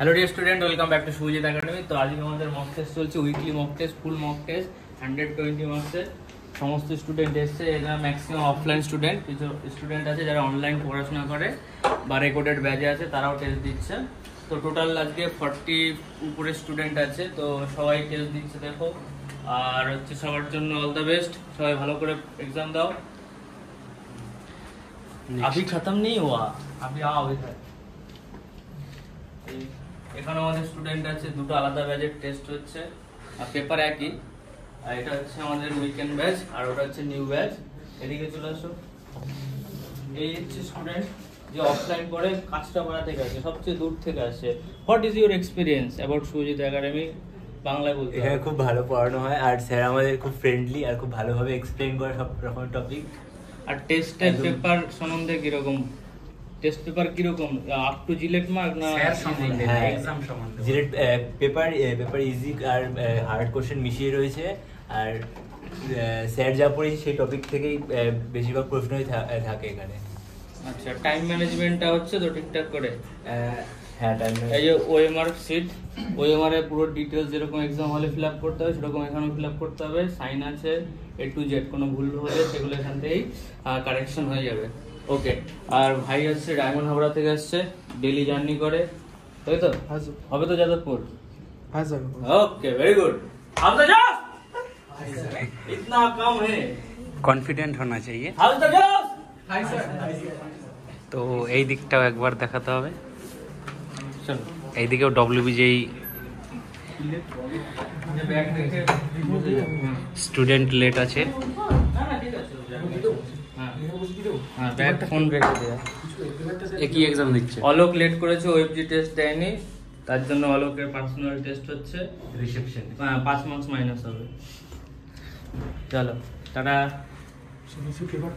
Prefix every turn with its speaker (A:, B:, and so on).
A: Hello dear student, welcome back to Shubhajit academy. तो आज हमारे मक टेस्ट चलছে weekly mock test, full mock test 120 মার্কসের। সমস্ত স্টুডেন্ট এসছে, এরা ম্যাক্সিমাম অফলাইন স্টুডেন্ট, কিছু স্টুডেন্ট আছে যারা অনলাইন পড়াশোনা করে বা রেকর্ডেড ব্যাচে আছে, তারাও টেস্ট দিচ্ছে। তো টোটাল আজকে 40 উপরে স্টুডেন্ট আছে, তো সবাই টেস্ট দিচ্ছে দেখো। আর হচ্ছে সবার জন্য অল দ্য বেস্ট, সবাই ভালো করে एग्जाम দাও। अभी खत्म नहीं हुआ, अभी आओ इधर। এখানে আমাদের স্টুডেন্ট আছে, দুটো আলাদা ব্যাচের টেস্ট হচ্ছে আর পেপার একই। আর এটা হচ্ছে আমাদের উইকেন্ড ব্যাচ আর ওটা হচ্ছে নিউ ব্যাচ। এদিকে চলে আসো। এই হচ্ছে স্টুডেন্ট যে অফলাইন করে কাঁচরাপাড়া থেকে আসে, সবচেয়ে দূর থেকে আসে। What is your experience about Subhajit Academy? বাংলায় বলতে হবে।
B: এখানে খুব ভালো পড়ানো হয় আর স্যার আমাদের খুব ফ্রেন্ডলি আর খুব ভালোভাবে এক্সপ্লেইন করে সব রকম টপিক।
A: আর টেস্টের পেপার সম্বন্ধে কিরকম? টেস্ট পেপার কিরকম? আপ টু জিলেট মার্ক না
C: স্যার সম্বন্ধে, এক্সাম সম্বন্ধে?
B: জিলেট পেপার ইজি আর হার্ড কোশ্চেন মিশিয়ে রয়েছে। আর স্যার যা পড়েছে সেই টপিক থেকেই বেশিরভাগ প্রশ্নই থাকে এখানে।
A: আচ্ছা, টাইম ম্যানেজমেন্টটা হচ্ছে তো ঠিকঠাক করে?
B: হ্যাঁ, টাইম
A: এই যে ওএমআর শিট, ওএমআর এর পুরো ডিটেইলস যেরকম এক্সাম হলে ফিল আপ করতে হবে সেরকম এখানেও ফিল আপ করতে হবে। সাইন আছে এ টু জেড, কোনো ভুল হলে সেগুলো এখান থেকেই কারেকশন হয়ে যাবে। ওকে। আর ভাই হচ্ছে ডায়মন্ড হাবড়া থেকে আসছে, ডেলি জার্নি করে, তাই তো? হবে তো যাদবপুর?
D: हाँ सर।
A: Okay, very good. अब तो जाओ, इतना कम है,
C: কনফিডেন্ট होना चाहिए।
A: अब तो जाओ।
C: তো এই দিকটাও একবার দেখাতে হবে।
A: চলো
C: এইদিকেও ডব্লিউবিজেই
A: যে ব্যাগ রেখে
C: স্টুডেন্ট লেট আছে।
A: না না ঠিক আছে, হ্যাঁ হ্যাঁ, ব্যাগ ফোন রেখে দেয়া।
C: একই এক্সাম দিচ্ছে।
A: অলোক লেট করেছে, ওএফজি টেস্ট দেয়নি, তার জন্য অলোকের পার্সোনাল টেস্ট হচ্ছে
B: রিসেপশন।
A: 5 মার্কস মাইনাস হবে। চলো টাটা।